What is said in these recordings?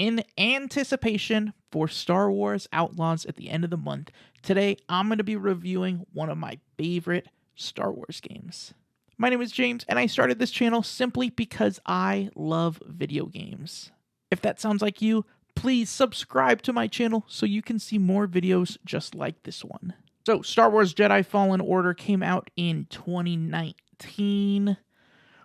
In anticipation for Star Wars Outlaws at the end of the month, today I'm going to be reviewing one of my favorite Star Wars games. My name is James, and I started this channel simply because I love video games. If that sounds like you, please subscribe to my channel so you can see more videos just like this one. So, Star Wars Jedi Fallen Order came out in 2019,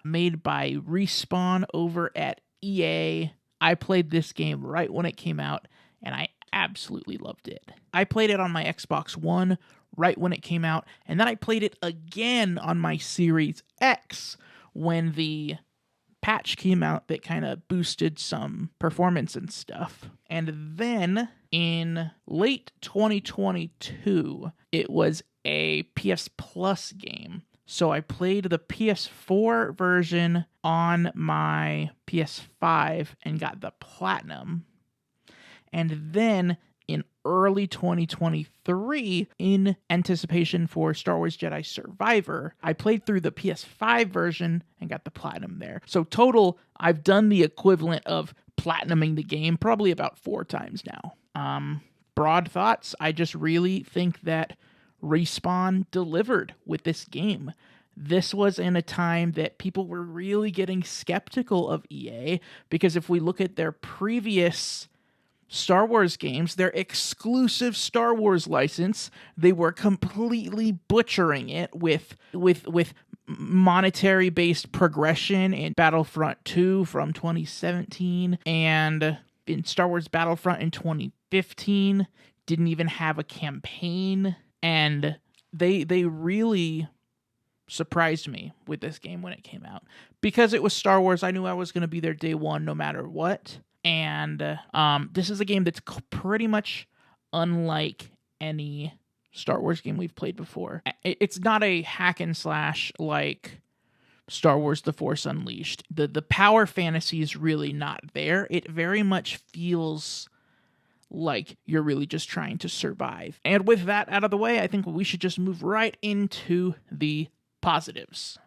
made by Respawn over at EA. I played this game right when it came out, and I absolutely loved it. I played it on my Xbox One right when it came out, and then I played it again on my Series X when the patch came out that kind of boosted some performance and stuff. And then in late 2022, it was a PS Plus game. So I played the PS4 version on my PS5 and got the Platinum. And then in early 2023, in anticipation for Star Wars Jedi Survivor, I played through the PS5 version and got the Platinum there. So total, I've done the equivalent of Platinuming the game probably about 4 times now. Broad thoughts, I just really think that Respawn delivered with this game. This was in a time that people were really getting skeptical of EA, because if we look at their previous Star Wars games, their exclusive Star Wars license, they were completely butchering it with monetary-based progression in Battlefront 2 from 2017, and in Star Wars Battlefront in 2015, didn't even have a campaign. And they really surprised me with this game when it came out. Because it was Star Wars, I knew I was going to be there day one no matter what. And this is a game that's pretty much unlike any Star Wars game we've played before. It's not a hack and slash like Star Wars The Force Unleashed. The power fantasy is really not there. It very much feels like you're really just trying to survive. And with that out of the way, I think we should just move right into the positives.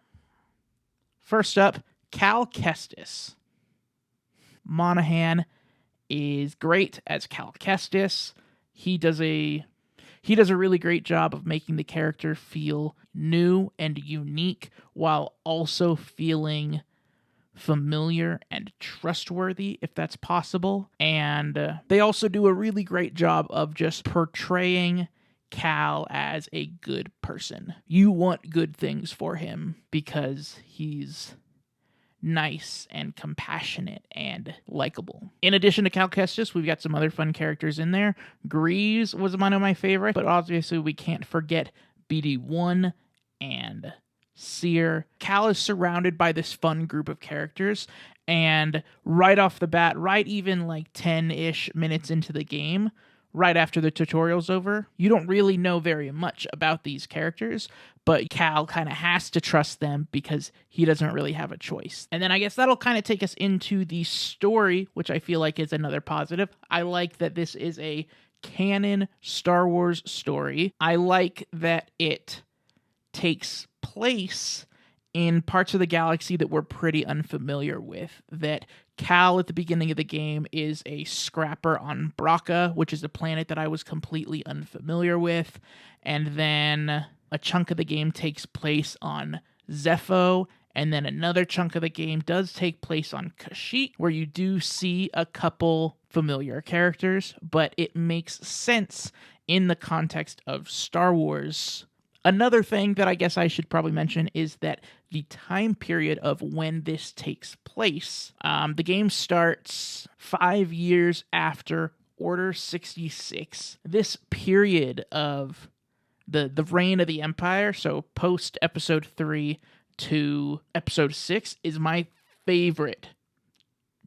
First up, Cal Kestis. Monaghan is great as Cal Kestis. He does a really great job of making the character feel new and unique while also feeling familiar and trustworthy, if that's possible. And they also do a really great job of just portraying Cal as a good person. You want good things for him because he's nice and compassionate and likable. In addition to Cal Kestis, we've got some other fun characters in there. Greaves was one of my favorites, but obviously we can't forget BD1 and Seer. Cal is surrounded by this fun group of characters, and right off the bat, right even like 10-ish minutes into the game, right after the tutorial's over, you don't really know very much about these characters, but Cal kind of has to trust them because he doesn't really have a choice. And then I guess that'll kind of take us into the story, which I feel like is another positive. I like that this is a canon Star Wars story. I like that it takes place in parts of the galaxy that we're pretty unfamiliar with. That Cal at the beginning of the game is a scrapper on Braca, which is a planet that I was completely unfamiliar with. And then a chunk of the game takes place on Zepho, and then another chunk of the game does take place on Kashyyyk, where you do see a couple familiar characters, but it makes sense in the context of Star Wars. Another thing that I guess I should probably mention is that the time period of when this takes place, the game starts 5 years after Order 66. This period of the reign of the Empire, so post Episode 3 to Episode 6, is my favorite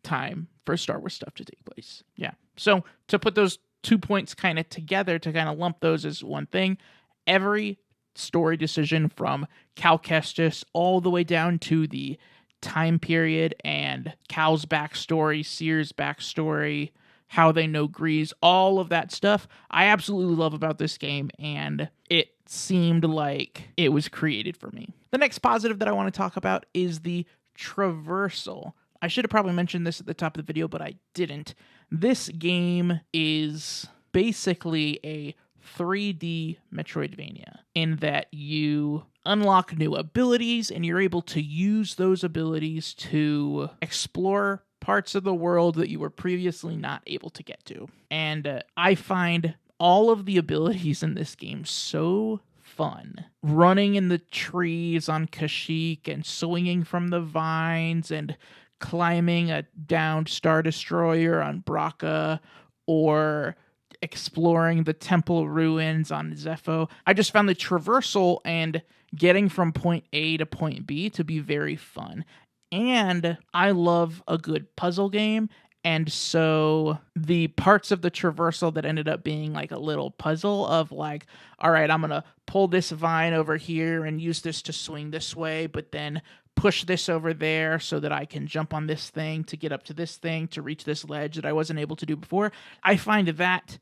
time for Star Wars stuff to take place. Yeah. So to put those 2 points kind of together, to kind of lump those as one thing, every story decision from Cal Kestis all the way down to the time period and Cal's backstory, Seer's backstory, how they know Grease, all of that stuff, I absolutely love about this game, and it seemed like it was created for me. The next positive that I want to talk about is the traversal. I should have probably mentioned this at the top of the video, but I didn't. This game is basically a 3D Metroidvania in that you unlock new abilities and you're able to use those abilities to explore parts of the world that you were previously not able to get to. And I find all of the abilities in this game so fun. Running in the trees on Kashyyyk and swinging from the vines and climbing a downed Star Destroyer on Braca, or exploring the temple ruins on Zepho. I just found the traversal and getting from point A to point B to be very fun. And I love a good puzzle game. And so the parts of the traversal that ended up being like a little puzzle of like, all right, I'm going to pull this vine over here and use this to swing this way, but then push this over there so that I can jump on this thing to get up to this thing to reach this ledge that I wasn't able to do before. I find that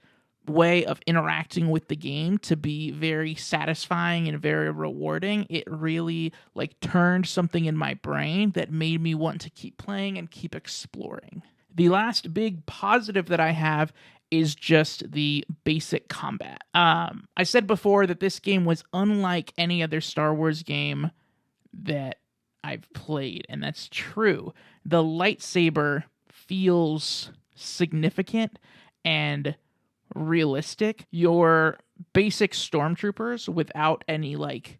way of interacting with the game to be very satisfying and very rewarding. It really like turned something in my brain that made me want to keep playing and keep exploring. The last big positive that I have is just the basic combat. I said before that this game was unlike any other Star Wars game that I've played, and that's true. The lightsaber feels significant and realistic. Your basic stormtroopers, without any like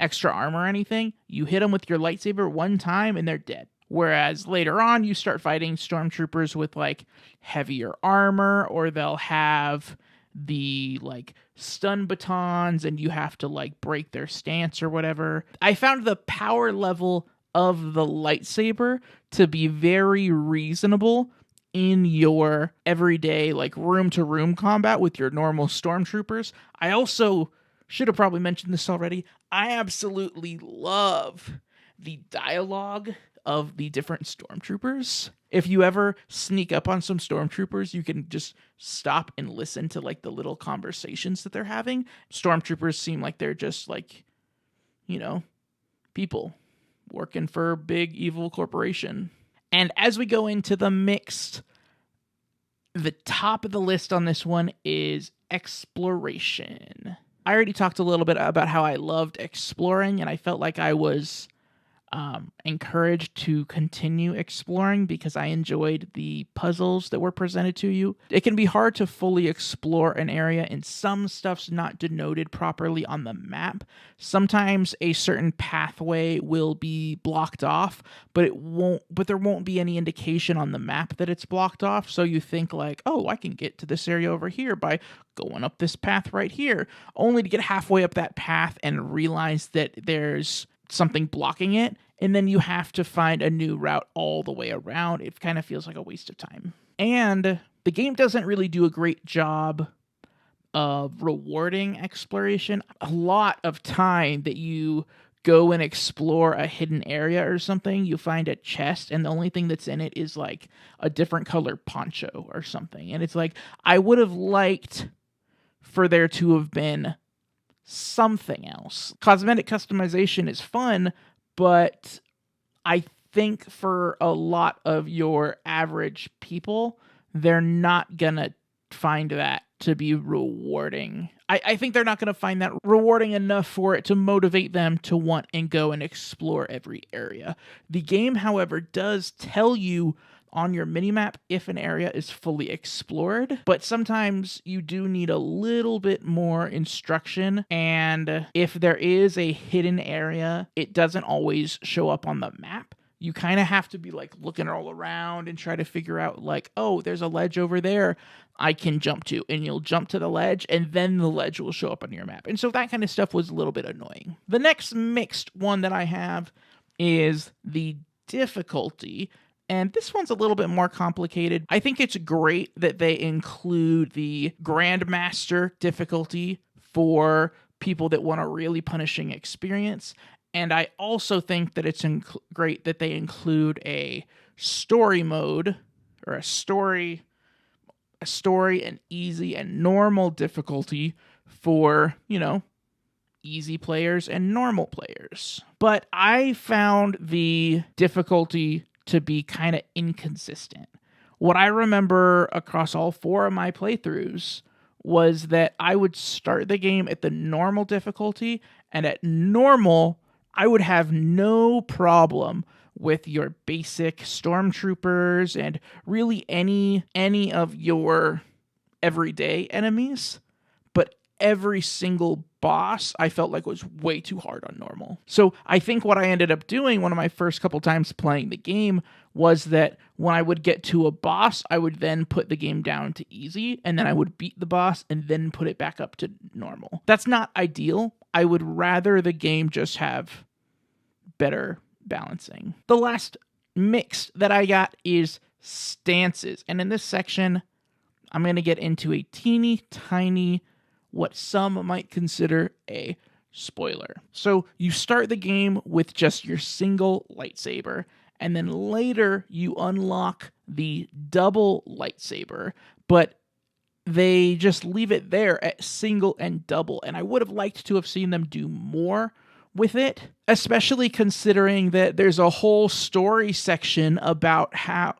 extra armor or anything, you hit them with your lightsaber one time and they're dead. Whereas later on, you start fighting stormtroopers with like heavier armor, or they'll have the like stun batons and you have to like break their stance or whatever. I found the power level of the lightsaber to be very reasonable in your everyday like room to room combat with your normal stormtroopers. I also should have probably mentioned this already. I absolutely love the dialogue of the different stormtroopers. If you ever sneak up on some stormtroopers, you can just stop and listen to like the little conversations that they're having. Stormtroopers seem like they're just like, you know, people working for a big evil corporation. And as we go into the mixed, the top of the list on this one is exploration. I already talked a little bit about how I loved exploring, and I felt like I was encouraged to continue exploring because I enjoyed the puzzles that were presented to you. It can be hard to fully explore an area, and some stuff's not denoted properly on the map. Sometimes a certain pathway will be blocked off, but there won't be any indication on the map that it's blocked off. So you think like, oh, I can get to this area over here by going up this path right here, only to get halfway up that path and realize that there's something blocking it, and then you have to find a new route all the way around. It kind of feels like a waste of time. And the game doesn't really do a great job of rewarding exploration. A lot of time that you go and explore a hidden area or something, you find a chest, and the only thing that's in it is like a different color poncho or something. And it's like, I would have liked for there to have been something else. Cosmetic customization is fun, but I think for a lot of your average people, they're not gonna find that to be rewarding. I think they're not gonna find that rewarding enough for it to motivate them to want and go and explore every area. The game, however, does tell you on your minimap if an area is fully explored, but sometimes you do need a little bit more instruction, and if there is a hidden area, it doesn't always show up on the map. You kind of have to be like looking all around and try to figure out like, oh, there's a ledge over there I can jump to, and you'll jump to the ledge and then the ledge will show up on your map. And so that kind of stuff was a little bit annoying. The next mixed one that I have is the difficulty. And this one's a little bit more complicated. I think it's great that they include the Grandmaster difficulty for people that want a really punishing experience. And I also think that it's great that they include a story mode, or a story and easy and normal difficulty for, you know, easy players and normal players. But I found the difficulty to be kind of inconsistent. What I remember across all 4 of my playthroughs was that I would start the game at the normal difficulty, and at normal, I would have no problem with your basic stormtroopers and really any of your everyday enemies. But every single boss I felt like was way too hard on normal. So I think what I ended up doing one of my first couple times playing the game was that when I would get to a boss, I would then put the game down to easy, and then I would beat the boss and then put it back up to normal. That's not ideal. I would rather the game just have better balancing. The last mix that I got is stances. And in this section, I'm going to get into a teeny tiny, what some might consider a spoiler. So you start the game with just your single lightsaber, and then later you unlock the double lightsaber, but they just leave it there at single and double. And I would have liked to have seen them do more with it, especially considering that there's a whole story section about how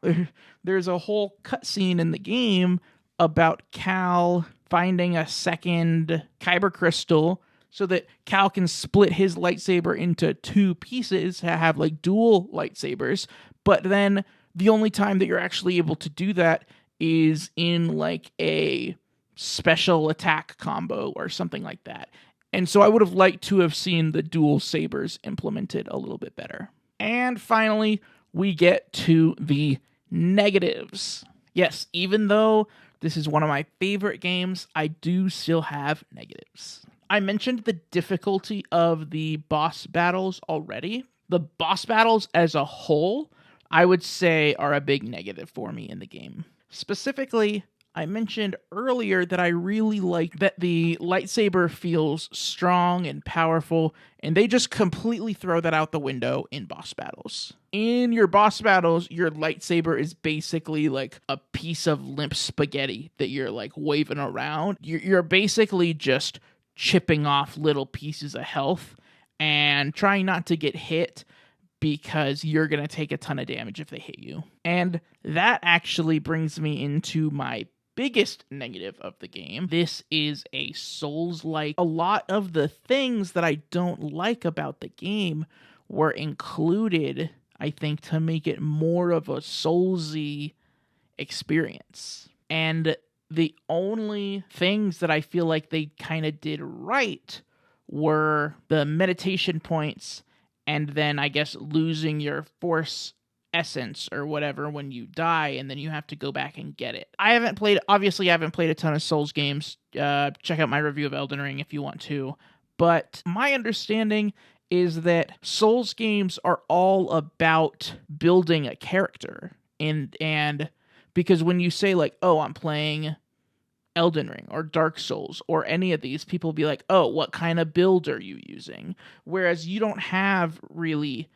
there's a whole cutscene in the game about Cal finding a second kyber crystal so that Cal can split his lightsaber into 2 pieces to have like dual lightsabers. But then the only time that you're actually able to do that is in like a special attack combo or something like that. And so I would have liked to have seen the dual sabers implemented a little bit better. And finally, we get to the negatives. Yes, even though this is one of my favorite games, I do still have negatives. I mentioned the difficulty of the boss battles already. The boss battles as a whole, I would say, are a big negative for me in the game. Specifically, I mentioned earlier that I really like that the lightsaber feels strong and powerful, and they just completely throw that out the window in boss battles. In your boss battles, your lightsaber is basically like a piece of limp spaghetti that you're like waving around. You're basically just chipping off little pieces of health and trying not to get hit, because you're going to take a ton of damage if they hit you. And that actually brings me into my biggest negative of the game. This is a Souls-like. A lot of the things that I don't like about the game were included, I think, to make it more of a Soulsy experience. And the only things that I feel like they kind of did right were the meditation points, and then I guess losing your force essence or whatever when you die, and then you have to go back and get it. I haven't played a ton of Souls games. Check out my review of Elden Ring if you want to. But my understanding is that Souls games are all about building a character. And because when you say like, oh, I'm playing Elden Ring or Dark Souls or any of these, people will be like, oh, what kind of build are you using? Whereas you don't have really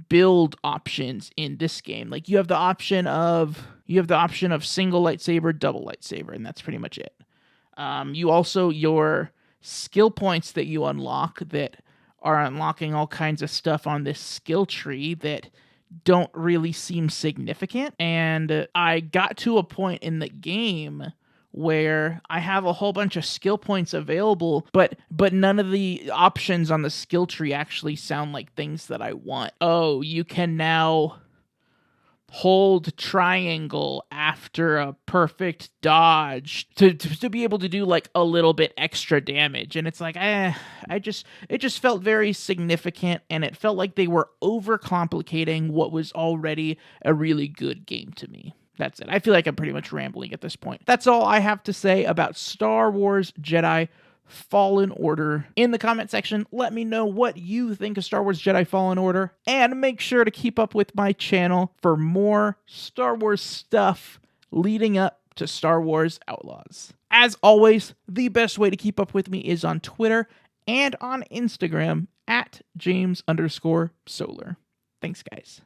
build options in this game. Like you have the option of single lightsaber, double lightsaber, and that's pretty much it. You also, your skill points that you unlock that are unlocking all kinds of stuff on this skill tree that don't really seem significant. And I got to a point in the game where I have a whole bunch of skill points available, but none of the options on the skill tree actually sound like things that I want. Oh, you can now hold triangle after a perfect dodge to be able to do like a little bit extra damage. And it's like, it just felt very significant, and it felt like they were overcomplicating what was already a really good game to me. That's it. I feel like I'm pretty much rambling at this point. That's all I have to say about Star Wars Jedi Fallen Order. In the comment section, let me know what you think of Star Wars Jedi Fallen Order, and make sure to keep up with my channel for more Star Wars stuff leading up to Star Wars Outlaws. As always, the best way to keep up with me is on Twitter and on Instagram at James_Solar. Thanks, guys.